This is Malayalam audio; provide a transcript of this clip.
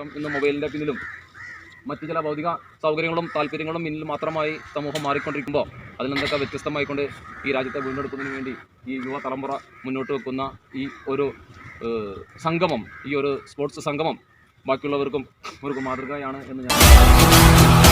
കാരണം ഇന്ന് മൊബൈലിൻ്റെ പിന്നിലും മറ്റു ചില ഭൗതിക സൗകര്യങ്ങളും താല്പര്യങ്ങളും പിന്നിൽ മാത്രമായി സമൂഹം മാറിക്കൊണ്ടിരിക്കുമ്പോൾ അതിൽ നിന്നൊക്കെ വ്യത്യസ്തമായിക്കൊണ്ട് ഈ രാജ്യത്തെ വീണ്ടെടുക്കുന്നതിന് വേണ്ടി ഈ യുവതലമുറ മുന്നോട്ട് വെക്കുന്ന ഈ ഒരു സംഗമം, ഈ ഒരു സ്പോർട്സ് സംഗമം ബാക്കിയുള്ളവർക്കും ഒരു മാതൃകയാണ് എന്ന് ഞാൻ